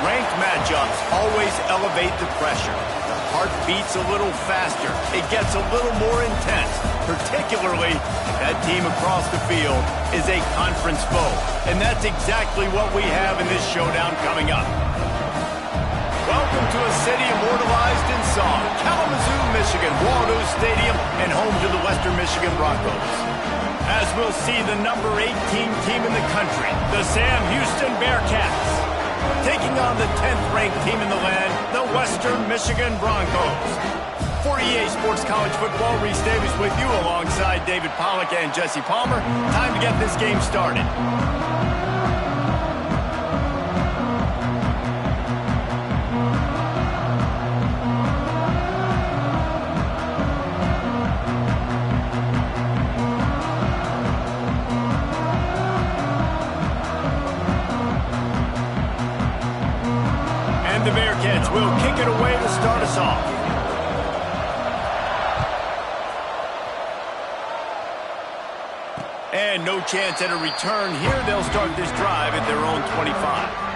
Ranked matchups always elevate the pressure. The heart beats a little faster. It gets a little more intense, particularly if that team across the field is a conference foe. And that's exactly what we have in this showdown coming up. Welcome to a city immortalized in song, Kalamazoo, Michigan, Waldo Stadium, and home to the Western Michigan Broncos. As we'll see the number 18 team in the country, the Sam Houston Bearcats, taking on the 10th-ranked team in the land, the Western Michigan Broncos. For EA Sports College Football, Reese Davis with you alongside David Pollack and Jesse Palmer. Time to get this game started. The Bearcats will kick it away to start us off. And no chance at a return here. They'll start this drive at their own 25.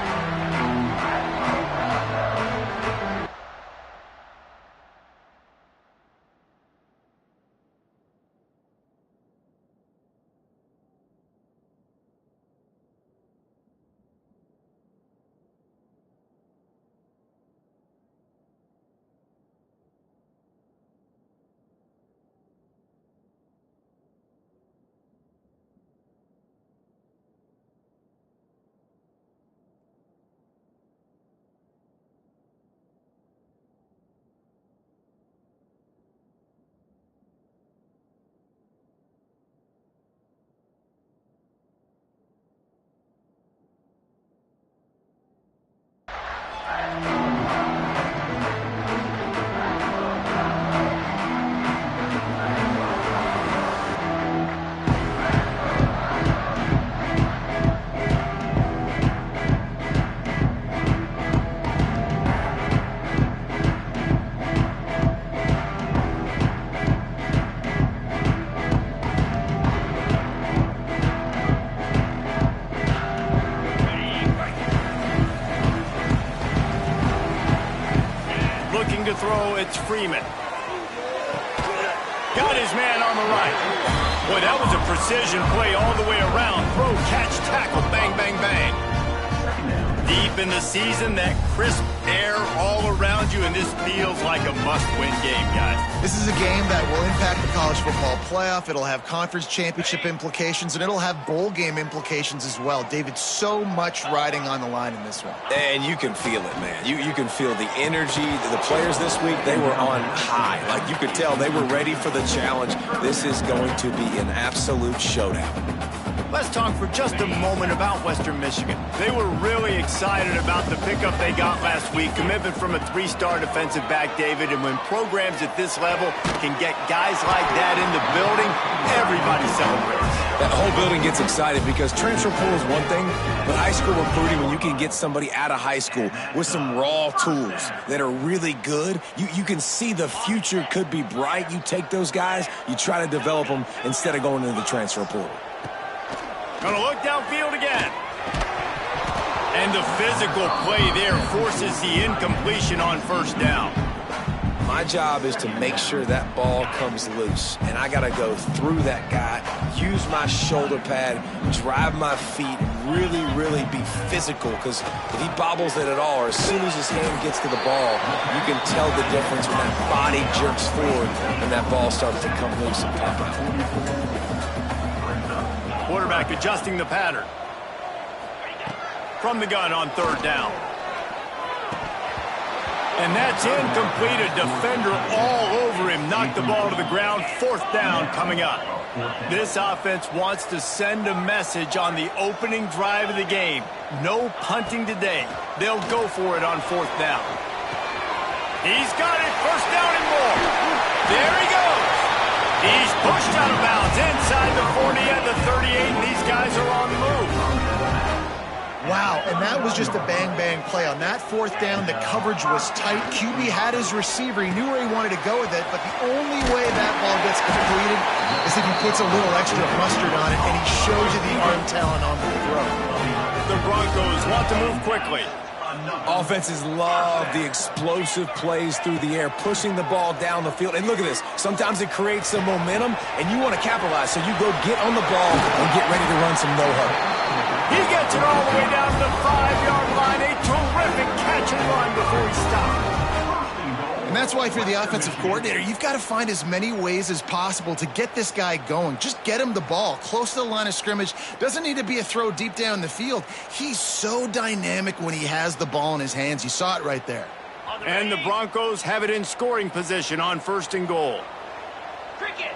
To throw, it's Freeman. Got his man on the right. Boy, that was a precision play all the way around. Throw, catch, tackle, bang, bang, bang. Deep in the season, that crisp air all around you, and this feels like a must-win game, guys. This is a game that will impact the college football playoff. It'll have conference championship implications, and it'll have bowl game implications as well. David, so much riding on the line in this one. And you can feel it, man. You can feel the energy. The players this week, they were on high. Like, you could tell they were ready for the challenge. This is going to be an absolute showdown. Let's talk for just a moment about Western Michigan. They were really excited about the pickup they got last week. Commitment from a 3-star defensive back, David. And when programs at this level can get guys like that in the building, everybody celebrates. That whole building gets excited because transfer portal is one thing, but high school recruiting, when you can get somebody out of high school with some raw tools that are really good, you can see the future could be bright. You take those guys, you try to develop them instead of going into the transfer portal. Gonna look downfield again. And the physical play there forces the incompletion on first down. My job is to make sure that ball comes loose, and I got to go through that guy, use my shoulder pad, drive my feet, really, really be physical, because if he bobbles it at all, or as soon as his hand gets to the ball, you can tell the difference when that body jerks forward and that ball starts to come loose and pop out. Quarterback adjusting the pattern. From the gun on third down. And that's incomplete. A defender all over him. Knocked the ball to the ground. Fourth down coming up. This offense wants to send a message on the opening drive of the game. No punting today. They'll go for it on fourth down. He's got it. First down and more. There he goes. He's pushed out of bounds inside the 40 and the 38. And these guys are on the move. Wow, and that was just a bang-bang play. On that fourth down, the coverage was tight. QB had his receiver. He knew where he wanted to go with it, but the only way that ball gets completed is if he puts a little extra mustard on it, and he shows you the arm talent on the throw. The Broncos want to move quickly. Offenses love the explosive plays through the air, pushing the ball down the field. And look at this. Sometimes it creates some momentum, and you want to capitalize. So you go get on the ball and get ready to run some no-huddle. He gets it all the way down to the 5-yard line. A terrific catch and run before he stopped. And that's why if you're the offensive coordinator, you've got to find as many ways as possible to get this guy going. Just get him the ball close to the line of scrimmage. Doesn't need to be a throw deep down the field. He's so dynamic when he has the ball in his hands. You saw it right there. And the Broncos have it in scoring position on 1st and goal. Cricket.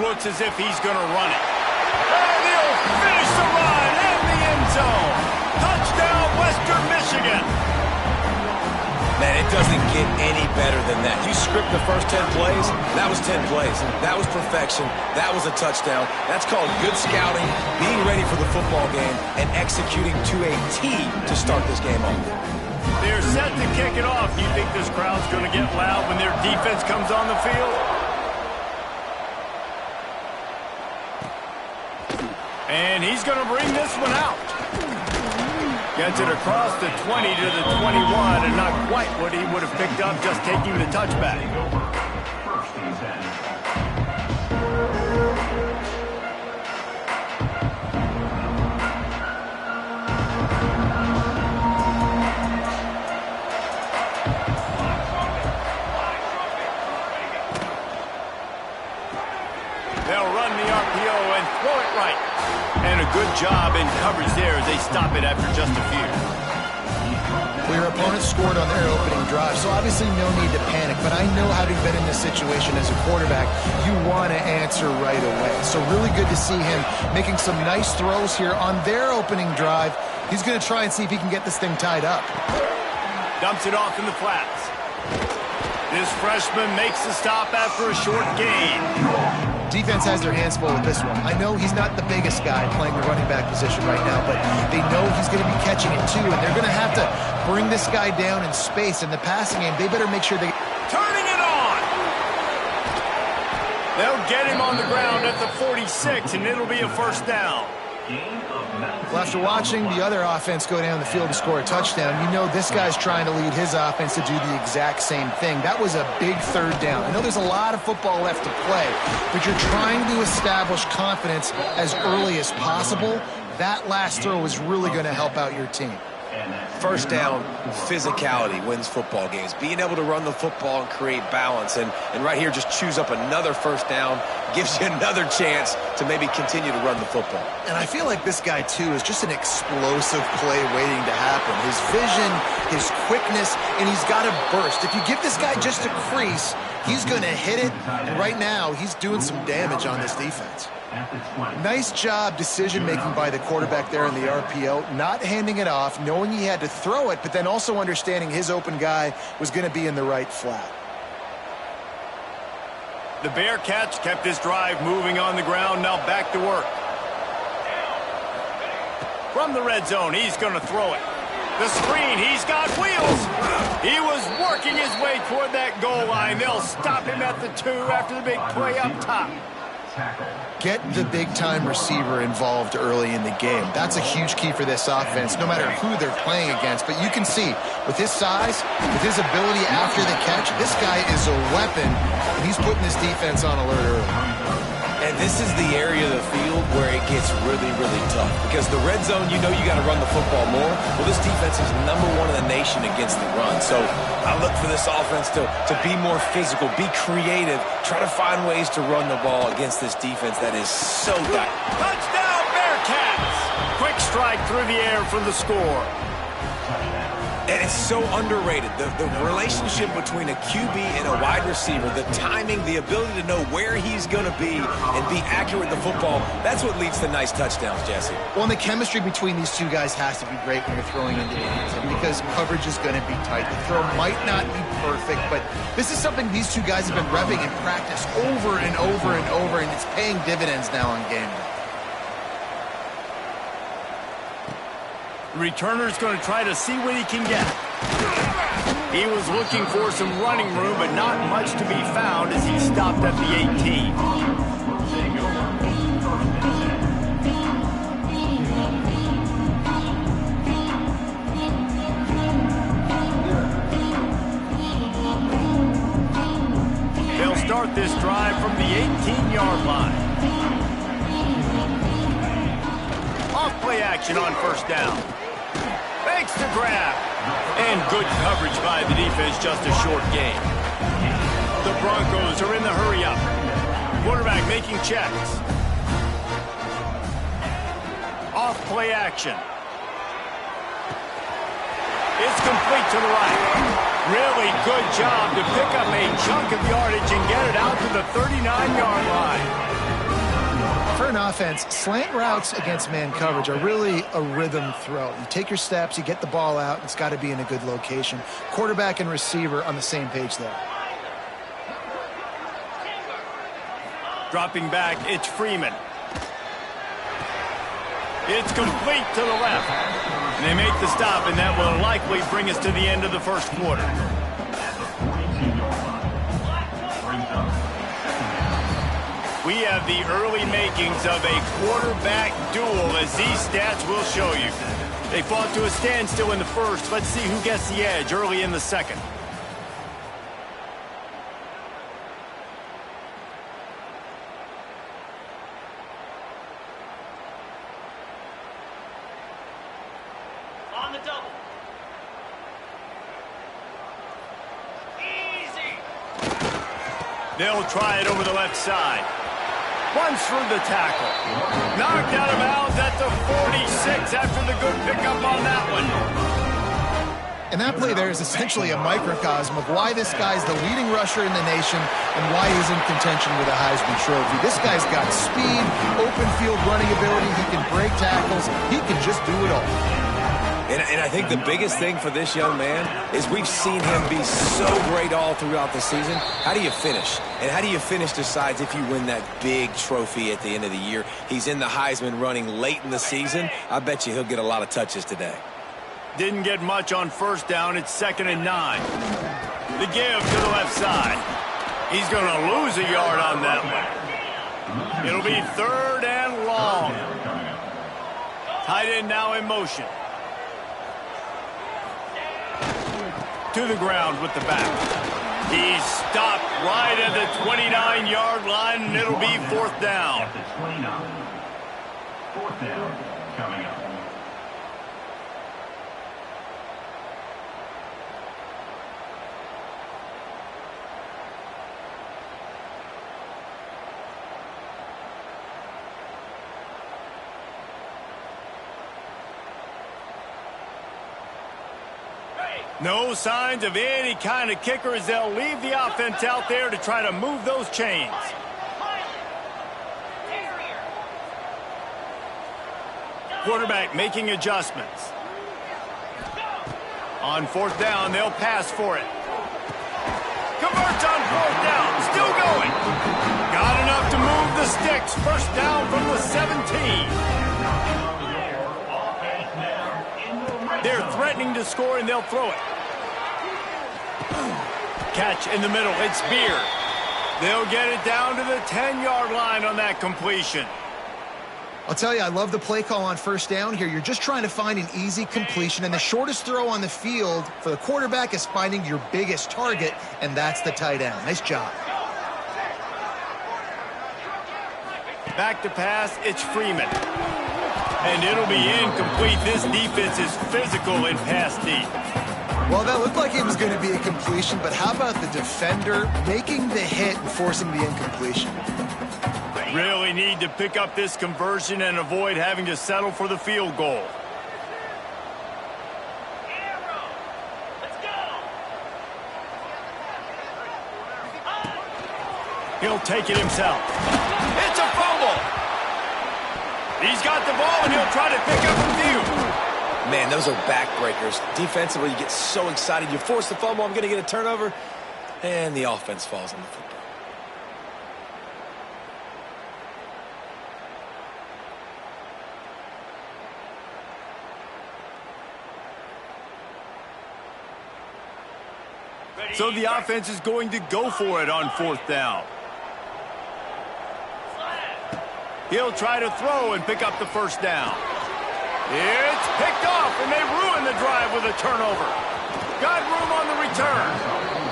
Looks as if he's going to run it. And he'll finish the run in the end zone. Touchdown, Western Michigan. Man, it doesn't get any better than that. You script the first 10 plays, that was 10 plays. That was perfection. That was a touchdown. That's called good scouting, being ready for the football game, and executing to a T to start this game off. They're set to kick it off. Do you think this crowd's going to get loud when their defense comes on the field? And he's going to bring this one out. Gets it across the 20 to the 21, and not quite what he would have picked up just taking the touchback. They'll run the RPO and throw it right. And a good job in coverage there as they stop it after just a few. Well, your opponent scored on their opening drive, so obviously no need to panic. But I know, having been in this situation as a quarterback, you want to answer right away. So really good to see him making some nice throws here on their opening drive. He's going to try and see if he can get this thing tied up. Dumps it off in the flats. This freshman makes the stop after a short gain. Defense has their hands full with this one. I know he's not the biggest guy playing the running back position right now, but they know he's going to be catching it too, and they're going to have to bring this guy down in space. In the passing game, they better make sure they... Turning it on! They'll get him on the ground at the 46, and it'll be a first down. Well, after watching the other offense go down the field to score a touchdown, you know this guy's trying to lead his offense to do the exact same thing. That was a big third down. I know there's a lot of football left to play, but you're trying to establish confidence as early as possible. That last throw is really going to help out your team. First down, physicality wins football games. Being able to run the football and create balance. And right here, just choose up another first down, gives you another chance to maybe continue to run the football. And I feel like this guy, too, is just an explosive play waiting to happen. His vision, his quickness, and he's got a burst. If you give this guy just a crease, he's going to hit it. And right now, he's doing some damage on this defense. Nice job decision-making by the quarterback there in the RPO, not handing it off, knowing he had to throw it, but then also understanding his open guy was going to be in the right flat. The Bearcats kept this drive moving on the ground, now back to work. From the red zone, he's going to throw it. The screen, he's got wheels. He was working his way toward that goal line. They'll stop him at the 2 after the big play up top. Get the big-time receiver involved early in the game. That's a huge key for this offense, no matter who they're playing against. But you can see, with his size, with his ability after the catch, this guy is a weapon, and he's putting his defense on alert early. And this is the area of the field where it gets really, really tough. Because the red zone, you know you got to run the football more. Well, this defense is #1 in the nation against the run. So I look for this offense to be more physical, be creative, try to find ways to run the ball against this defense that is so tight. Touchdown, Bearcats! Quick strike through the air for the score. And it's so underrated. The relationship between a QB and a wide receiver, the timing, the ability to know where he's going to be and be accurate with the football, that's what leads to nice touchdowns, Jesse. Well, and the chemistry between these two guys has to be great when you're throwing into the end zone because coverage is going to be tight. The throw might not be perfect, but this is something these two guys have been repping in practice over and over and over, and it's paying dividends now on game day. Returner's going to try to see what he can get. He was looking for some running room, but not much to be found as he stopped at the 18. 10-yard line. Off-play action on first down. Fakes the grab. And good coverage by the defense, just a short gain. The Broncos are in the hurry-up. Quarterback making checks. Off-play action. It's complete to the right. Really good job to pick up a chunk of yardage and get it out to the 39-yard line. For an offense, slant routes against man coverage are really a rhythm throw. You take your steps, you get the ball out, it's got to be in a good location. Quarterback and receiver on the same page there. Dropping back, it's Freeman. It's complete to the left. And they make the stop, and that will likely bring us to the end of the first quarter. We have the early makings of a quarterback duel, as these stats will show you. They fought to a standstill in the first. Let's see who gets the edge early in the second. On the double. Easy. They'll try it over the left side. Runs through the tackle. Knocked out of bounds at the 46 after the good pickup on that one. And that play there is essentially a microcosm of why this guy's the leading rusher in the nation and why he's in contention with a Heisman Trophy. This guy's got speed, open field running ability. He can break tackles. He can just do it all. And I think the biggest thing for this young man is we've seen him be so great all throughout the season. How do you finish? And how do you finish decides if you win that big trophy at the end of the year. He's in the Heisman running late in the season. I bet you he'll get a lot of touches today. Didn't get much on first down. It's 2nd and 9. The give to the left side. He's going to lose a yard on that one. It'll be 3rd and long. Tight end now in motion. To the ground with the back. He's stopped right at the 29-yard line, and it'll be 4th down. 4th down coming up. No signs of any kind of kicker as they'll leave the offense out there to try to move those chains. Quarterback making adjustments. On 4th down, they'll pass for it. Converts on 4th down, still going. Got enough to move the sticks. 1st down from the 17. They're threatening to score, and they'll throw it. Catch in the middle. It's Beer. They'll get it down to the 10-yard line on that completion. I'll tell you, I love the play call on 1st down here. You're just trying to find an easy completion, and the shortest throw on the field for the quarterback is finding your biggest target, and that's the tight end. Nice job. Back to pass, it's Freeman. And it'll be incomplete. This defense is physical in pass deep. Well, that looked like it was going to be a completion, but how about the defender making the hit and forcing the incompletion? Really need to pick up this conversion and avoid having to settle for the field goal. He'll take it himself. It's a fumble. He's got the ball, and he'll try to pick up a few. Man, those are backbreakers. Defensively, you get so excited. You force the fumble, I'm going to get a turnover, and the offense falls on the football. So the offense is going to go for it on 4th down. He'll try to throw and pick up the 1st down. It's picked off, and they ruin the drive with a turnover. Got room on the return.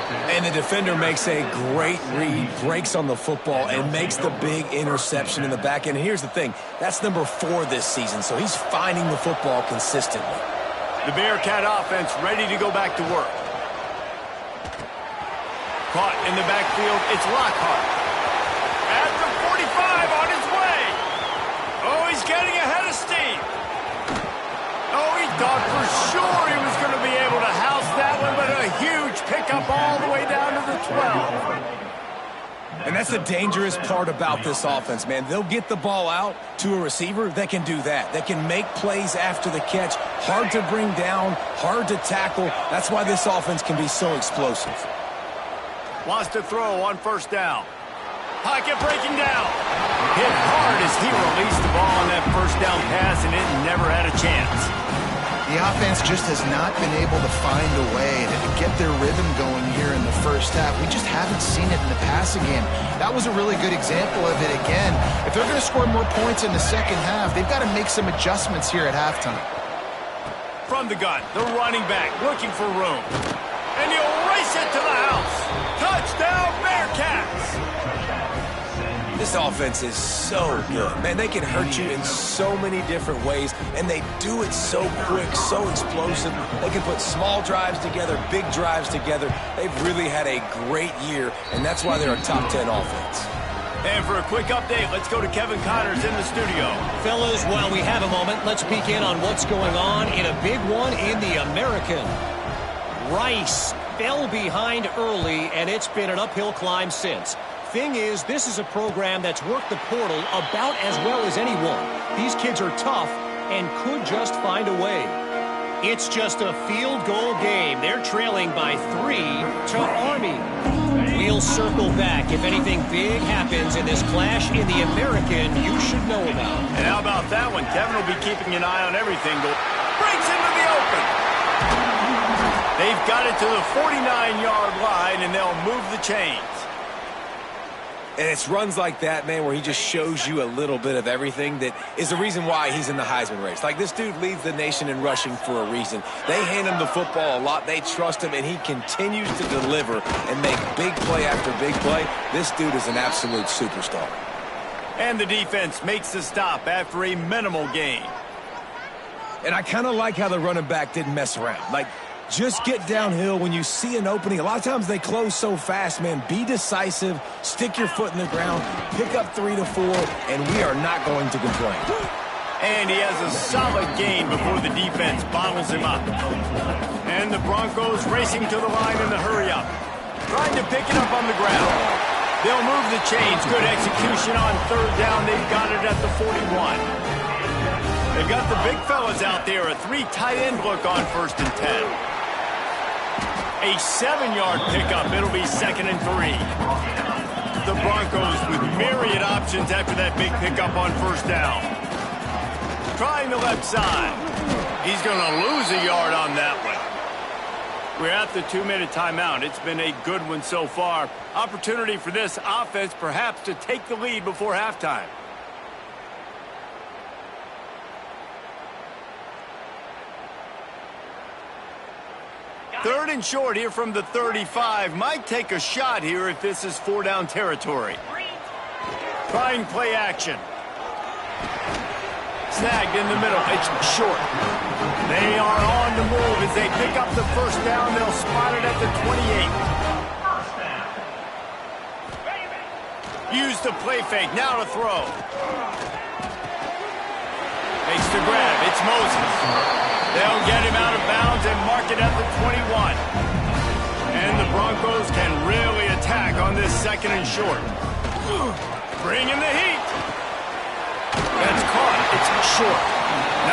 And the defender makes a great read, breaks on the football, and makes the big interception in the back end. And here's the thing, that's number 4 this season, so he's finding the football consistently. The Bearcat offense ready to go back to work. Caught in the backfield, it's Lockhart. At the 45 on his way. Oh, he's getting ahead of steam. Oh, he thought for sure he was going to be able to house that one, but a huge pickup all the way down to the 12. And that's the dangerous part about this offense, man. They'll get the ball out to a receiver that can do that. That can make plays after the catch. Hard to bring down, hard to tackle. That's why this offense can be so explosive. Wants to throw on first down. Pocket breaking down. Hit hard as he released the ball on that first down pass, and it never had a chance. The offense just has not been able to find a way to get their rhythm going here in the first half. We just haven't seen it in the passing game. That was a really good example of it again. If they're going to score more points in the second half, they've got to make some adjustments here at halftime. From the gun, the running back looking for room. And he'll race it to the house. Touchdown, Bearcats! This offense is so good. Man, they can hurt you in so many different ways, and they do it so quick, so explosive. They can put small drives together, big drives together. They've really had a great year, and that's why they're a top 10 offense. And for a quick update, let's go to Kevin Connors in the studio. Fellas, while we have a moment, let's peek in on what's going on in a big one in the American. Rice fell behind early, and it's been an uphill climb since. Thing is, this is a program that's worked the portal about as well as anyone. These kids are tough and could just find a way. It's just a field goal game. They're trailing by 3 to Army. We'll circle back if anything big happens in this clash in the American you should know about. And how about that one? Kevin will be keeping an eye on everything. Breaks into the open. They've got it to the 49-yard line, and they'll move the chains. And it's runs like that, man, where he just shows you a little bit of everything that is the reason why he's in the Heisman race. Like, this dude leads the nation in rushing for a reason. They hand him the football a lot. They trust him, and he continues to deliver and make big play after big play. This dude is an absolute superstar. And the defense makes the stop after a minimal gain. And I kind of like how the running back didn't mess around. Like, just get downhill when you see an opening. A lot of times they close so fast, man. Be decisive, stick your foot in the ground, pick up 3 to 4, and we are not going to complain. And he has a solid gain before the defense bottles him up. And the Broncos racing to the line in the hurry-up. Trying to pick it up on the ground. They'll move the chains. Good execution on third down. They've got it at the 41. They've got the big fellas out there. A 3 tight end look on 1st and 10. A 7-yard pickup. It'll be 2nd and 3. The Broncos with myriad options after that big pickup on 1st down. Trying the left side. He's going to lose a yard on that one. We're at the 2-minute timeout. It's been a good one so far. Opportunity for this offense perhaps to take the lead before halftime. Third and short here from the 35. Might take a shot here if this is 4-down territory. Trying play action. Snagged in the middle. It's short. They are on the move as they pick up the 1st down. They'll spot it at the 28. Use the play fake. Now to throw. Makes the grab. It's Moses. They'll get him out of bounds and mark it at the 21. And the Broncos can really attack on this 2nd and short. Bring in the heat. That's caught. It's short.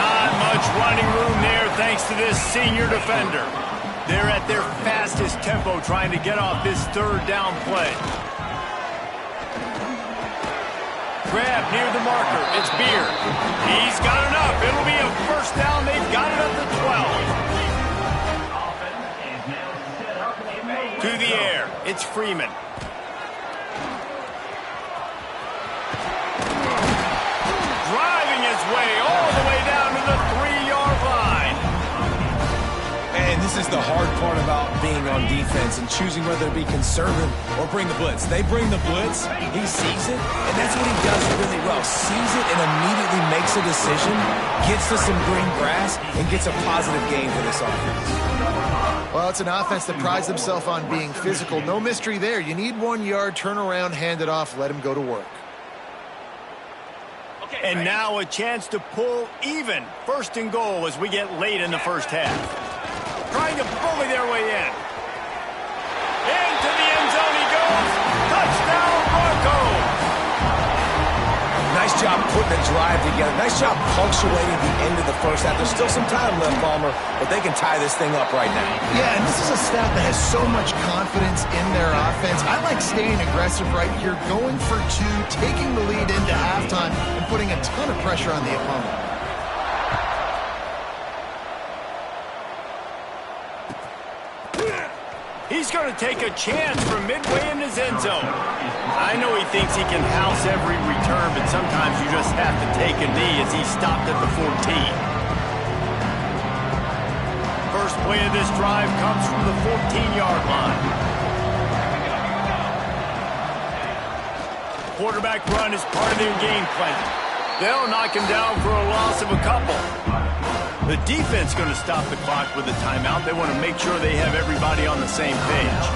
Not much running room there thanks to this senior defender. They're at their fastest tempo trying to get off this 3rd down play. Grab near the marker. It's Beard. He's got enough. It'll be a 1st down. They've got it at the 12. To the air. It's Freeman. Driving his way all the way down to the 3-yard line. And this is is the hard part about being on defense and choosing whether to be conservative or bring the blitz. They bring the blitz, he sees it, and that's what he does really well. Sees it and immediately makes a decision, gets to some green grass, and gets a positive gain for this offense. Well, it's an offense that prides themselves on being physical. No mystery there. You need 1 yard, turn around, hand it off, let him go to work. And now a chance to pull even. First and goal as we get late in the first half. Trying to bully their way in. Into the end zone he goes. Touchdown, Broncos. Nice job putting the drive together. Nice job punctuating the end of the first half. There's still some time left, Palmer, but they can tie this thing up right now. Yeah, and this is a staff that has so much confidence in their offense. I like staying aggressive right here, going for two, taking the lead into halftime, and putting a ton of pressure on the opponent. He's going to take a chance from midway in his end zone. I know he thinks he can house every return, but sometimes you just have to take a knee as he stopped at the 14. First play of this drive comes from the 14-yard line. Quarterback run is part of their game plan. They'll knock him down for a loss of a couple. The defense going to stop the clock with a timeout. They want to make sure they have everybody on the same page.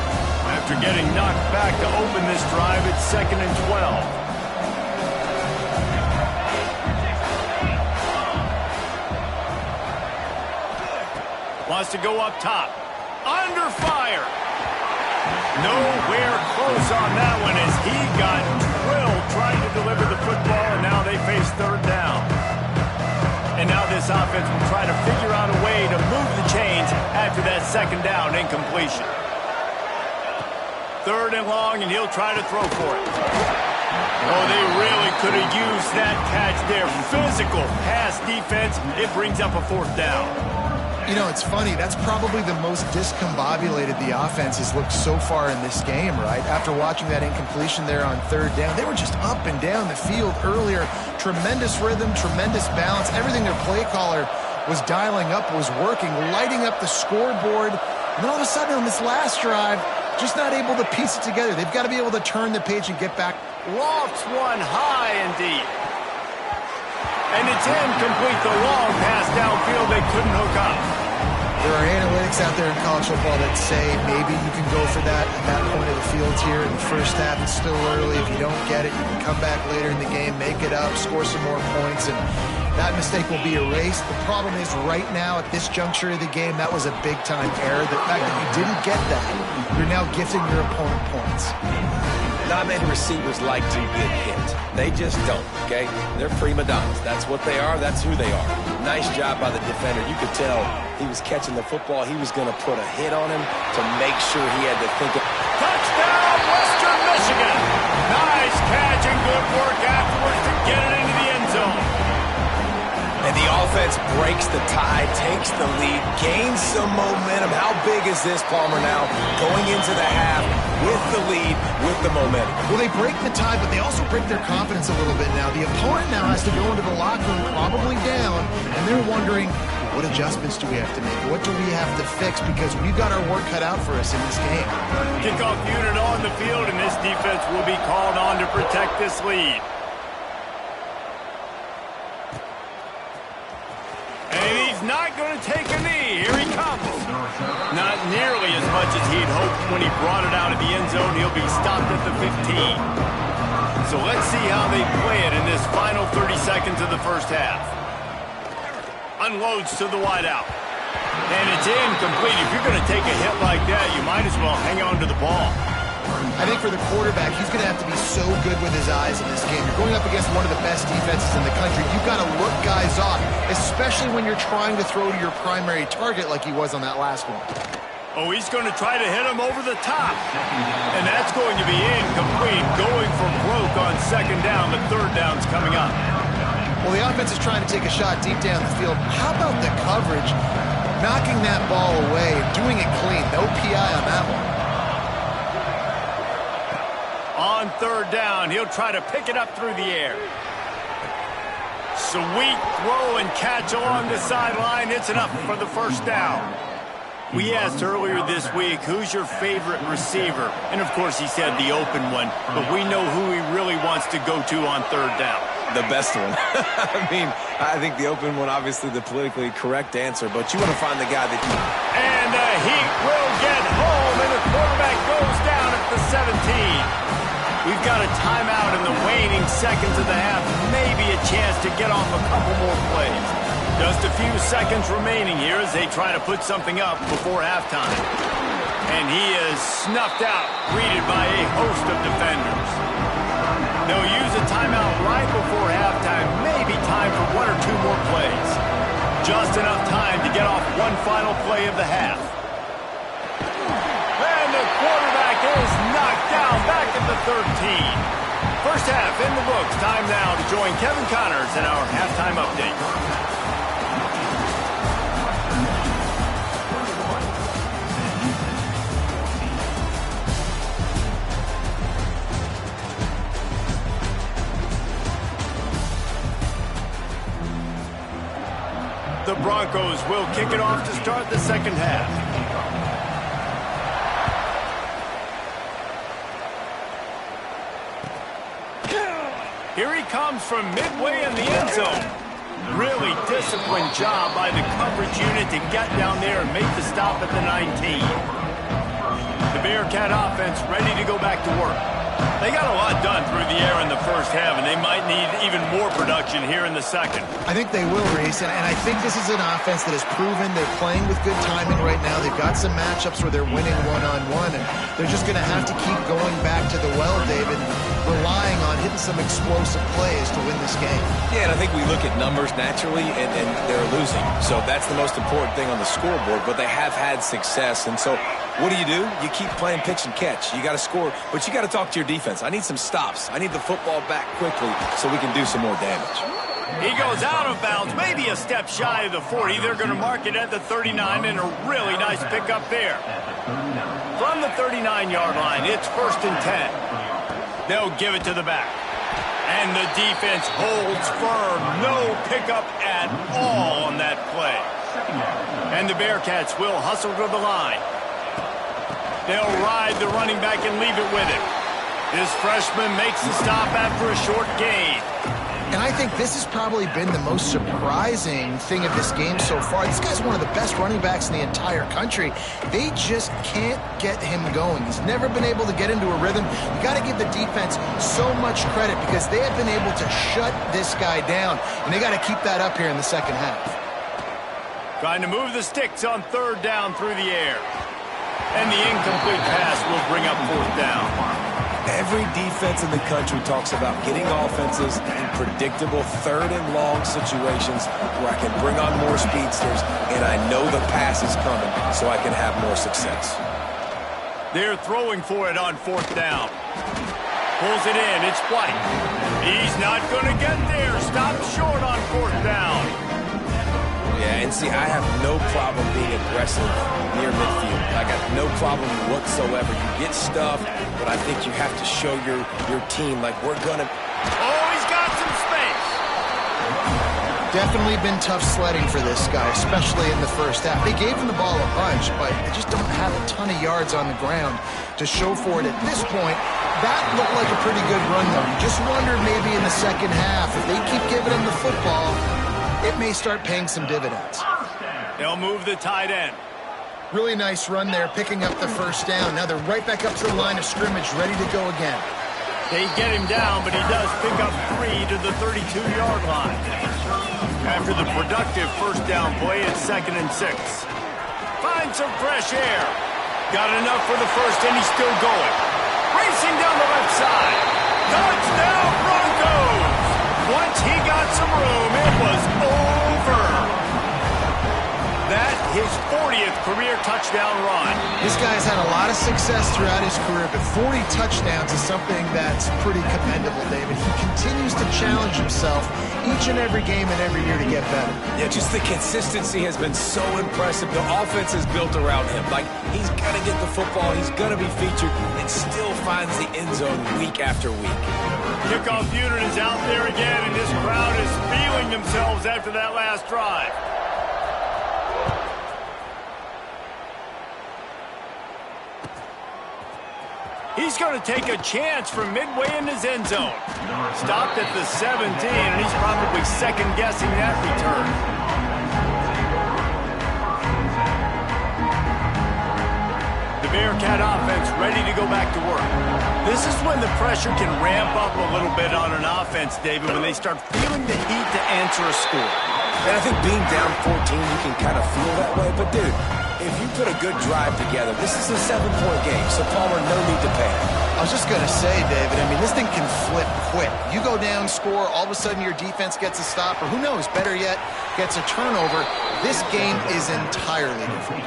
After getting knocked back to open this drive, it's 2nd and 12. Wants to go up top. Under fire. Nowhere close on that one as he got drilled trying to deliver the football, and now they face third down. And now this offense will try to figure out a way to move the chains after that second down incompletion. Third and long, and he'll try to throw for it. Oh, they really could have used that catch there. Physical pass defense. It brings up a fourth down. You know, it's funny. That's probably the most discombobulated the offense has looked so far in this game, right? After watching that incompletion there on third down, they were just up and down the field earlier. Tremendous rhythm, tremendous balance. Everything their play caller was dialing up was working, lighting up the scoreboard. And then all of a sudden on this last drive, just not able to piece it together. They've got to be able to turn the page and get back. Lofts one high and deep. And it's incomplete. The long pass downfield they couldn't hook up. There are analytics out there in college football that say maybe you can go for that at that point of the field here in the first half. It's still early. If you don't get it, you can come back later in the game, make it up, score some more points, and that mistake will be erased. The problem is right now at this juncture of the game, that was a big-time error. The fact that you didn't get that, you're now gifting your opponent points. Not many receivers like to get hit. They just don't, okay? They're prima donnas. That's what they are. That's who they are. Nice job by the defender. You could tell he was catching the football. He was going to put a hit on him to make sure he had to think of. Touchdown, Western Michigan. Nice catch and good work afterwards to get it into the end zone. And the offense breaks the tie, takes the lead, gains some momentum. How big is this, Palmer, now? Going into the half with the lead, with the momentum. Well, they break the tie, but they also break their confidence a little bit now. The opponent now has to go into the locker room probably down, and they're wondering, what adjustments do we have to make? What do we have to fix? Because we've got our work cut out for us in this game. Kickoff unit on the field, and this defense will be called on to protect this lead. And he's not going to take a knee. Here he comes. Not nearly as much as he'd hoped when he brought it out of the end zone. He'll be stopped at the 15. So let's see how they play it in this final 30 seconds of the first half. Unloads to the wideout. And it's incomplete. If you're going to take a hit like that, you might as well hang on to the ball. I think for the quarterback, he's going to have to be so good with his eyes in this game. You're going up against one of the best defenses in the country. You've got to look guys off, especially when you're trying to throw to your primary target like he was on that last one. Oh, he's going to try to hit him over the top. And that's going to be incomplete. Going for broke on second down. The third down's coming up. Well, the offense is trying to take a shot deep down the field. How about the coverage? Knocking that ball away, doing it clean. No PI on that one. On third down, he'll try to pick it up through the air. Sweet throw and catch along the sideline. It's enough for the first down. We asked earlier this week, who's your favorite receiver? And, of course, he said the open one. But we know who he really wants to go to on third down. The best one. I mean, I think the open one, obviously the politically correct answer, but you want to find the guy that you... And he will get home, and the quarterback goes down at the 17. We've got a timeout in the waning seconds of the half. Maybe a chance to get off a couple more plays. Just a few seconds remaining here as they try to put something up before halftime. And he is snuffed out, greeted by a host of defenders. They'll use a timeout right before halftime. Maybe time for one or two more plays. Just enough time to get off one final play of the half. And the quarterback is knocked down back at the 13. First half in the books. Time now to join Kevin Connors in our halftime update. The Broncos will kick it off to start the second half. Here he comes from midway in the end zone. Really disciplined job by the coverage unit to get down there and make the stop at the 19. The Bearcat offense ready to go back to work. They got a lot done through the air in the first half, and they might need even more production here in the second. I think they will, Reese, and I think this is an offense that has proven they're playing with good timing right now. They've got some matchups where they're winning one-on-one, and they're just going to have to keep going back to the well, David, relying on hitting some explosive plays to win this game. Yeah, and I think we look at numbers naturally, and they're losing. So that's the most important thing on the scoreboard, but they have had success, and so what do? You keep playing pitch and catch. You got to score, but you got to talk to your defense. I need some stops. I need the football back quickly so we can do some more damage. He goes out of bounds, maybe a step shy of the 40. They're going to mark it at the 39, and a really nice pickup there. From the 39-yard line, it's 1st and 10. They'll give it to the back. And the defense holds firm. No pickup at all on that play. And the Bearcats will hustle to the line. They'll ride the running back and leave it with him. This freshman makes the stop after a short gain. And I think this has probably been the most surprising thing of this game so far. This guy's one of the best running backs in the entire country. They just can't get him going. He's never been able to get into a rhythm. You got to give the defense so much credit because they have been able to shut this guy down. And they got to keep that up here in the second half. Trying to move the sticks on third down through the air. And the incomplete pass will bring up 4th down. Every defense in the country talks about getting offenses in predictable third and long situations where I can bring on more speedsters and I know the pass is coming so I can have more success. They're throwing for it on 4th down. Pulls it in. It's White. He's not going to get there. Stop short on 4th down. Yeah, and see, I have no problem being aggressive near midfield. I got no problem whatsoever. You get stuff, but I think you have to show your team, like, we're going to... Oh, he's got some space. Definitely been tough sledding for this guy, especially in the first half. They gave him the ball a bunch, but they just don't have a ton of yards on the ground to show for it at this point. That looked like a pretty good run, though. You just wonder maybe in the second half, if they keep giving him the football, it may start paying some dividends. They'll move the tight end. Really nice run there, picking up the 1st down. Now they're right back up to the line of scrimmage, ready to go again. They get him down, but he does pick up 3 to the 32-yard line. After the productive 1st down play, it's 2nd and 6. Find some fresh air. Got enough for the 1st, and he's still going. Racing down the left side. Touchdown, Broncos! Once he got some room, it was over. That his 40th career touchdown run. This guy's had a lot of success throughout his career, but 40 touchdowns is something that's pretty commendable, David. He continues to challenge himself each and every game and every year to get better. Yeah, just the consistency has been so impressive. The offense is built around him. Like, he's going to get the football, he's going to be featured, and still finds the end zone week after week. Kickoff unit is out there again, and this crowd is feeling themselves after that last drive. He's going to take a chance from midway in his end zone. Stopped at the 17, and he's probably second-guessing that return. The Bearcat offense ready to go back to work. This is when the pressure can ramp up a little bit on an offense, David, when they start feeling the heat to answer a score. And I think being down 14, you can kind of feel that way. But, dude, if you put a good drive together, this is a 7-point game, so Palmer, no need to panic. I was just going to say, David, I mean, this thing can flip quick. You go down, score, all of a sudden your defense gets a stop, or who knows, better yet, gets a turnover. This game is entirely different.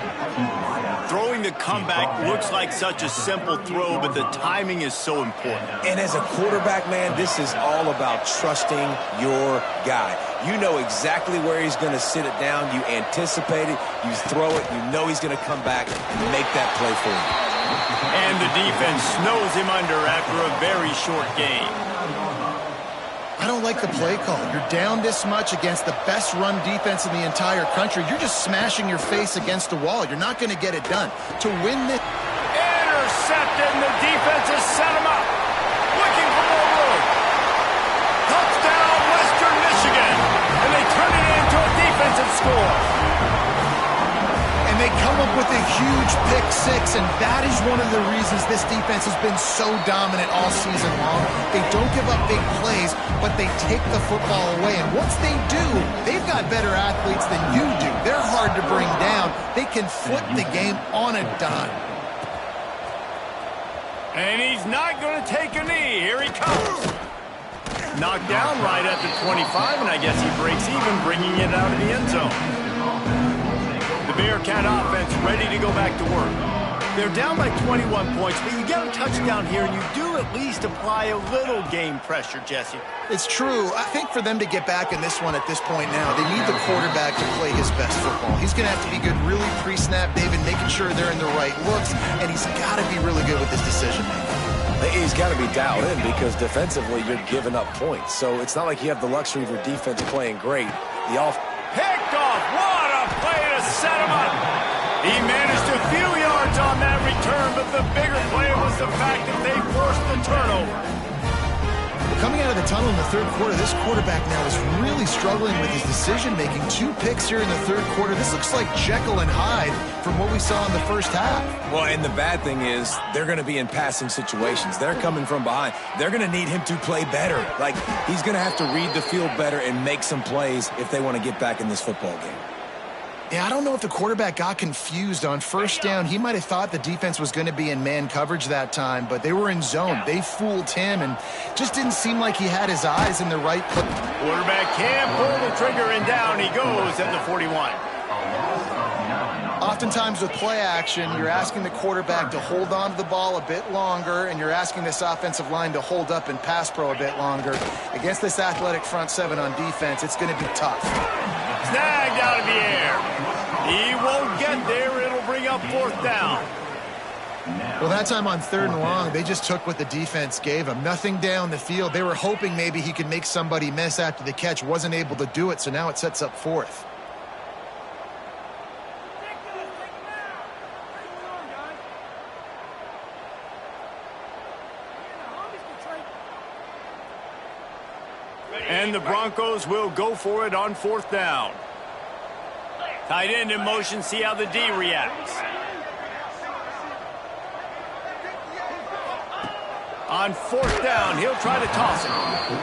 Throwing the comeback looks like such a simple throw, but the timing is so important. And as a quarterback, man, this is all about trusting your guy. You know exactly where he's going to sit it down. You anticipate it. You throw it. You know he's going to come back and make that play for you. And the defense snows him under after a very short game. I don't like the play call. You're down this much against the best run defense in the entire country. You're just smashing your face against the wall. You're not going to get it done. To win this... Intercepted, and the defense has set him up. Looking for more room. Touchdown, Western Michigan. And they turn it into a defensive score. And they come up with a huge pick six, and that is one of the reasons this defense has been so dominant all season long. They don't give up big plays, but they take the football away. And once they do, they've got better athletes than you do. They're hard to bring down. They can flip the game on a dime. And he's not going to take a knee. Here he comes. Knocked down right at the 25, and I guess he breaks even, bringing it out of the end zone. The Bearcat offense ready to go back to work. They're down by 21 points, but you get a touchdown here, and you do at least apply a little game pressure, Jesse. It's true. I think for them to get back in this one at this point now, they need the quarterback to play his best football. He's going to have to be good really pre-snap, David, making sure they're in the right looks, and he's got to be really good with his decision-making. He's got to be dialed in because defensively you're giving up points. So it's not like you have the luxury of your defense playing great. The Picked off. What a play to set him up. He managed a few yards on that return, but the bigger play was the fact that they forced the turnover. Coming out of the tunnel in the third quarter, this quarterback now is really struggling with his decision-making. 2 picks here in the third quarter. This looks like Jekyll and Hyde from what we saw in the first half. Well, and the bad thing is they're going to be in passing situations. They're coming from behind. They're going to need him to play better. Like, he's going to have to read the field better and make some plays if they want to get back in this football game. Yeah, I don't know if the quarterback got confused on first down. He might have thought the defense was going to be in man coverage that time, but they were in zone. They fooled him, and just didn't seem like he had his eyes in the right place. Quarterback can't pull the trigger, and down he goes at the 41. Oftentimes with play action, you're asking the quarterback to hold on to the ball a bit longer, and you're asking this offensive line to hold up and pass pro a bit longer. Against this athletic front seven on defense, it's going to be tough. Snagged out of the air. He won't get there. It'll bring up fourth down. Well, that time on 3rd and long, they just took what the defense gave him. Nothing down the field. They were hoping maybe he could make somebody miss after the catch. Wasn't able to do it, so now it sets up 4th. And the Broncos will go for it on 4th down. Tight end in motion, see how the D reacts. On 4th down, he'll try to toss it.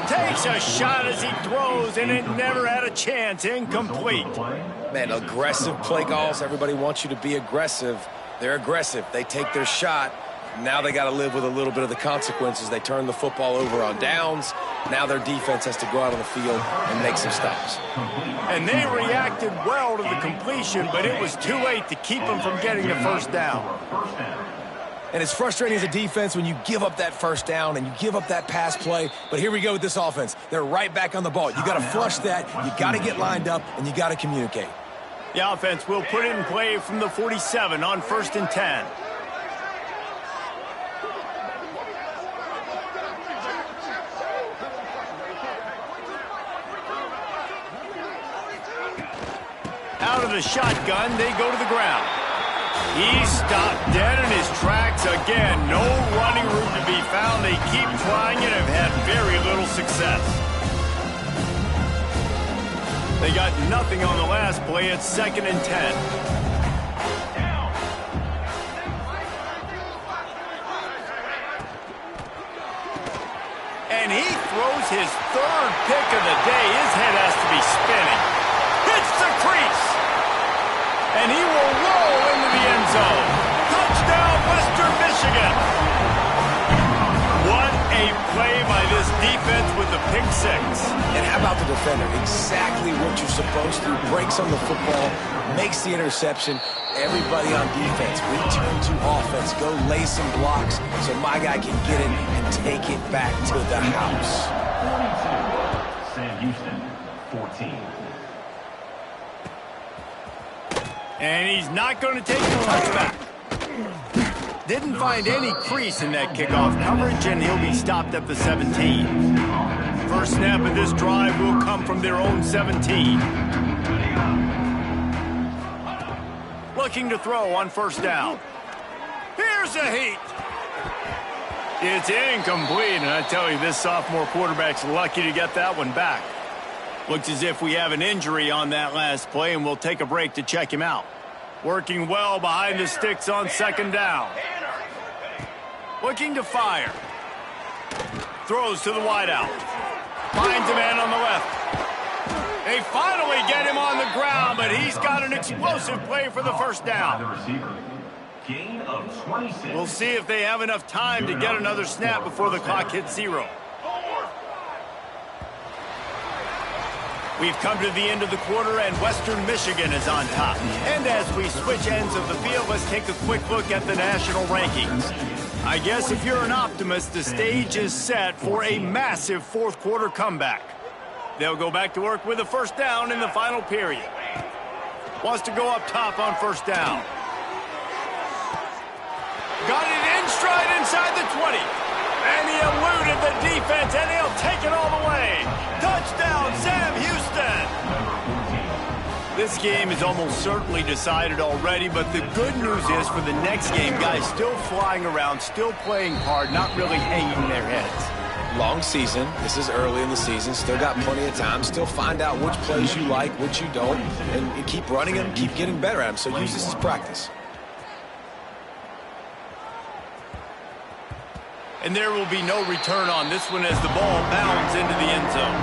Takes a shot as he throws, and it never had a chance. Incomplete. Man, aggressive play calls. Everybody wants you to be aggressive. They're aggressive. They take their shot. Now they got to live with a little bit of the consequences. They turn the football over on downs. Now their defense has to go out on the field and make some stops. And they reacted well to the completion, but it was too late to keep them from getting the first down. And it's frustrating as a defense when you give up that first down and you give up that pass play. But here we go with this offense. They're right back on the ball. You got to flush that. You got to get lined up, and you got to communicate. The offense will put it in play from the 47 on 1st and 10. Out of the shotgun, they go to the ground. He's stopped dead in his tracks again. No running room to be found. They keep trying it and have had very little success. They got nothing on the last play. It's 2nd and 10. And he throws his 3rd pick of the day. His head has to be spinning. Hits the crease. And he will roll into the end zone. Touchdown, Western Michigan. What a play by this defense with the pick 6. And how about the defender? Exactly what you're supposed to. Breaks on the football, makes the interception. Everybody on defense, return to offense. Go lay some blocks so my guy can get it and take it back to the house. 22, Sam Houston, 14. And he's not going to take the touchback. Didn't find any crease in that kickoff coverage, and he'll be stopped at the 17. First snap of this drive will come from their own 17. Looking to throw on 1st down. Here's a heat. It's incomplete, and I tell you, this sophomore quarterback's lucky to get that one back. Looks as if we have an injury on that last play, and we'll take a break to check him out. Working well behind the sticks on 2nd down. Looking to fire. Throws to the wideout. Finds a man on the left. They finally get him on the ground, but he's got an explosive play for the 1st down. Gain of 26. We'll see if they have enough time to get another snap before the clock hits 0. We've come to the end of the quarter, and Western Michigan is on top. And as we switch ends of the field, let's take a quick look at the national rankings. I guess if you're an optimist, the stage is set for a massive 4th quarter comeback. They'll go back to work with a 1st down in the final period. Wants to go up top on 1st down. Got it in stride inside the 20. And he eluded the defense, and he'll take it all the way. Touchdown, Sam Houston. This game is almost certainly decided already, but the good news is for the next game, guys still flying around, still playing hard, not really hanging their heads. Long season. This is early in the season. Still got plenty of time. Still find out which plays you like, which you don't, and keep running them, keep getting better at them. So use this as practice. And there will be no return on this one as the ball bounds into the end zone.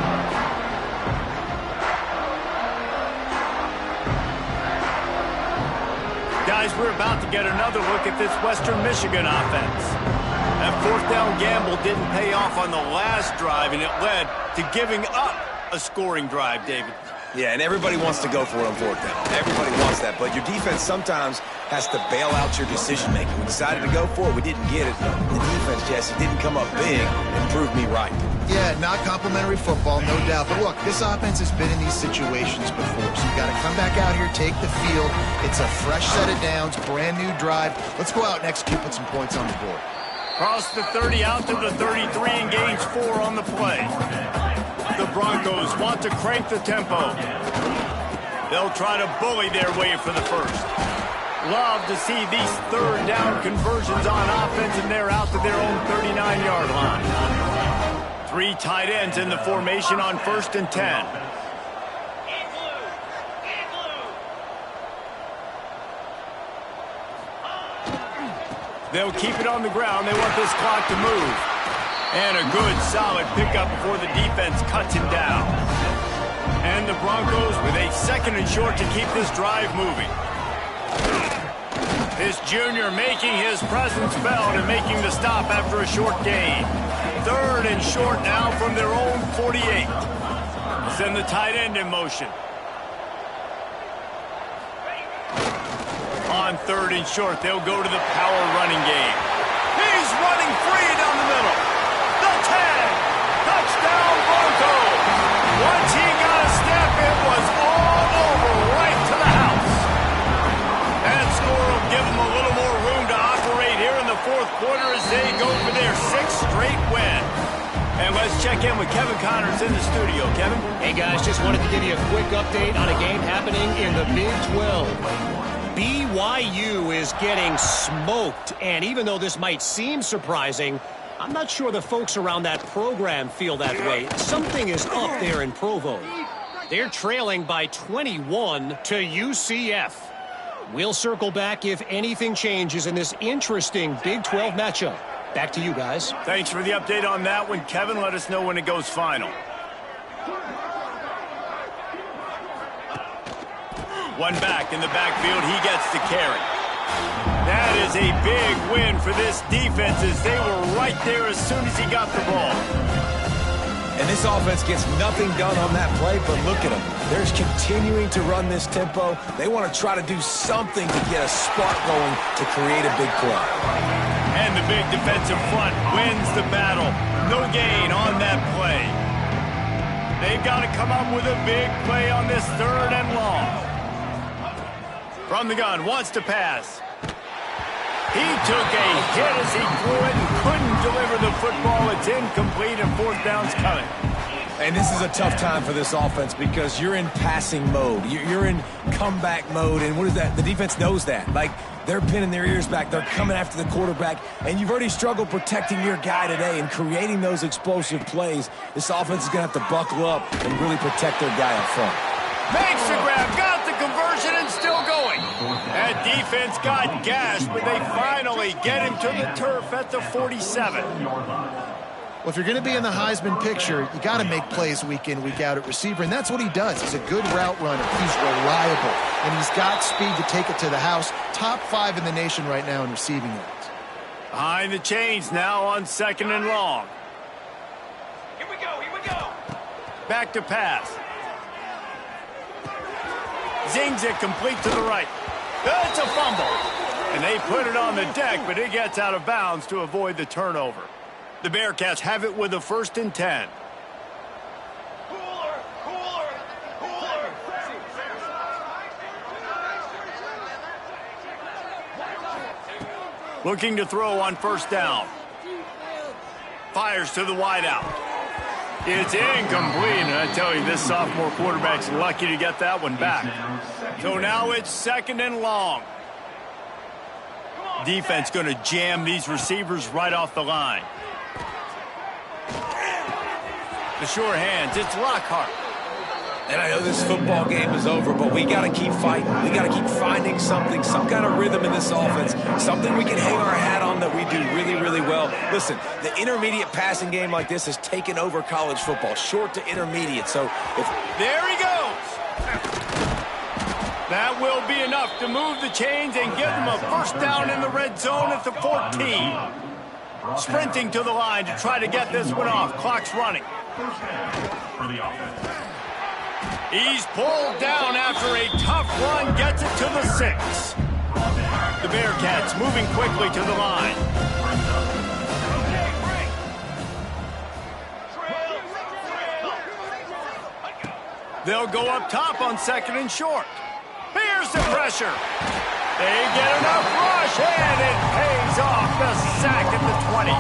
Guys, we're about to get another look at this Western Michigan offense. That 4th down gamble didn't pay off on the last drive, and it led to giving up a scoring drive, David. Yeah, and everybody wants to go for it on 4th down. Everybody wants that, but your defense sometimes has to bail out your decision-making. We decided to go for it. We didn't get it. The defense, Jesse, didn't come up big and prove me right. Yeah, not complimentary football, no doubt. But look, this offense has been in these situations before, so you got to come back out here, take the field. It's a fresh set of downs, brand new drive. Let's go out and execute, put some points on the board. Cross the 30 out to the 33 and gains 4 on the play. The Broncos want to crank the tempo. They'll try to bully their way for the 1st. Love to see these 3rd down conversions on offense, and they're out to their own 39-yard line. 3 tight ends in the formation on 1st and 10. They'll keep it on the ground. They want this clock to move. And a good, solid pickup before the defense cuts him down. And the Broncos with a 2nd and short to keep this drive moving. This junior making his presence felt and making the stop after a short gain. 3rd and short now from their own 48. Send the tight end in motion. On 3rd and short, they'll go to the power running game. He's running free down the middle. The tag. Touchdown, Broncos. Once he got a step, it was all over right to the house. That score will give them a little more room to operate here in the 4th quarter as they go for their 6th straight win. And let's check in with Kevin Connors in the studio. Kevin? Hey, guys, just wanted to give you a quick update on a game happening in the Big 12. BYU is getting smoked, and even though this might seem surprising, I'm not sure the folks around that program feel that way. Something is up there in Provo. They're trailing by 21 to UCF. We'll circle back if anything changes in this interesting Big 12 matchup. Back to you guys. Thanks for the update on that one, Kevin. Let us know when it goes final. One back in the backfield. He gets the carry. That is a big win for this defense as they were right there as soon as he got the ball. And this offense gets nothing done on that play, but look at them. They're continuing to run this tempo. They want to try to do something to get a spark going to create a big play. And the big defensive front wins the battle. No gain on that play. They've got to come up with a big play on this 3rd and long. From the gun, wants to pass. He took a hit as he threw it and couldn't deliver the football. It's incomplete and 4th down's coming. And this is a tough time for this offense because you're in passing mode. You're in comeback mode, and what is that? The defense knows that. Like, they're pinning their ears back. They're coming after the quarterback, and you've already struggled protecting your guy today and creating those explosive plays. This offense is going to have to buckle up and really protect their guy up front. Makes the grab, got the conversion, and still going. That defense got gashed, but they finally get him to the turf at the 47. Well, if you're going to be in the Heisman picture, you got to make plays week in, week out at receiver, and that's what he does. He's a good route runner. He's reliable, and he's got speed to take it to the house. Top 5 in the nation right now in receiving yards. Behind the chains now on 2nd and long. Here we go. Back to pass. Zings it complete to the right. That's a fumble. And they put it on the deck, but it gets out of bounds to avoid the turnover. The Bearcats have it with a 1st and 10. Looking to throw on 1st down. Fires to the wideout. It's incomplete, and I tell you, this sophomore quarterback's lucky to get that one back. So now it's 2nd and long. Defense going to jam these receivers right off the line. The sure hands, it's Lockhart. And I know this football game is over, but we got to keep fighting. We got to keep finding something, some kind of rhythm in this offense, something we can hang our hat on that we do really, really well. Listen, the intermediate passing game like this has taken over college football, short to intermediate. So there he goes. That will be enough to move the chains and give them a 1st down in the red zone at the 14. Sprinting to the line to try to get this one off. Clock's running. For the offense. He's pulled down after a tough run, gets it to the 6. The Bearcats moving quickly to the line. They'll go up top on 2nd and short. Here's the pressure. They get enough rush, and it pays off. The sack at the 20.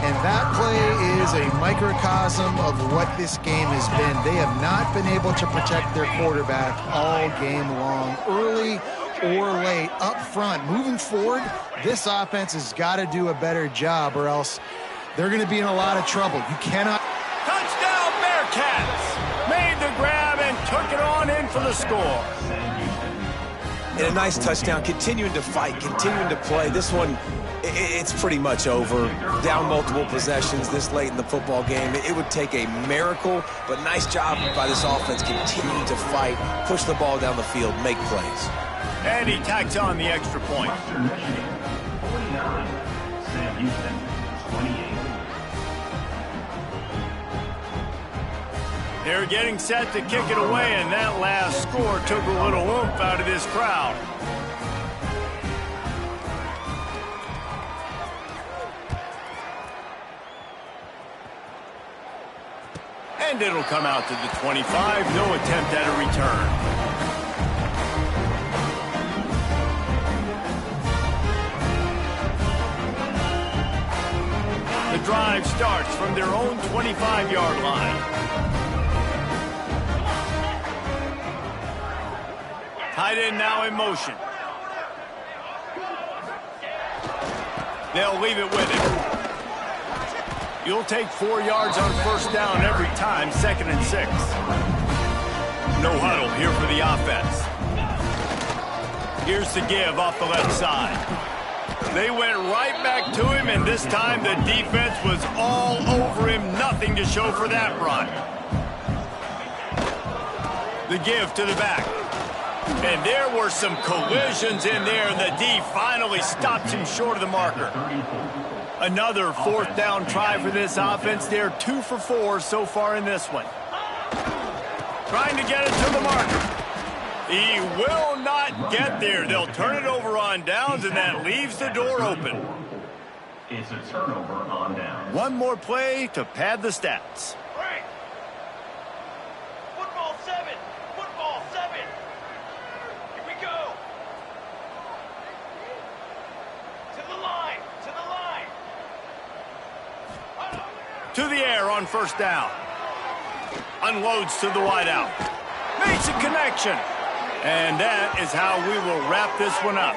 And that play is a microcosm of what this game has been. They have not been able to protect their quarterback all game long, early or late, up front. Moving forward, this offense has got to do a better job, or else they're going to be in a lot of trouble. You cannot. Touchdown, Bearcats! Made the grab and took it on in for the score. And a nice touchdown, continuing to fight, continuing to play. This one, it's pretty much over. Down multiple possessions this late in the football game. It would take a miracle, but nice job by this offense continuing to fight, push the ball down the field, make plays. And he tacks on the extra point. Western Michigan, 49. Sam Houston, 28. They're getting set to kick it away, and that last score took a little oomph out of this crowd. And it'll come out to the 25. No attempt at a return. The drive starts from their own 25-yard line. Tight end now in motion. They'll leave it with him. You'll take 4 yards on first down every time, 2nd and 6. No huddle here for the offense. Here's the give off the left side. They went right back to him, and this time the defense was all over him. Nothing to show for that run. The give to the back. And there were some collisions in there, and the D finally stops him short of the marker. Another 4th down try for this offense. They're 2 for 4 so far in this one. Trying to get it to the marker. He will not get there. They'll turn it over on downs, and that leaves the door open. It's a turnover on downs. One more play to pad the stats. Break. Football 7. Football 7. Here we go. To the line. To the line. To the air on first down. Unloads to the wideout. Makes a connection. And that is how we will wrap this one up.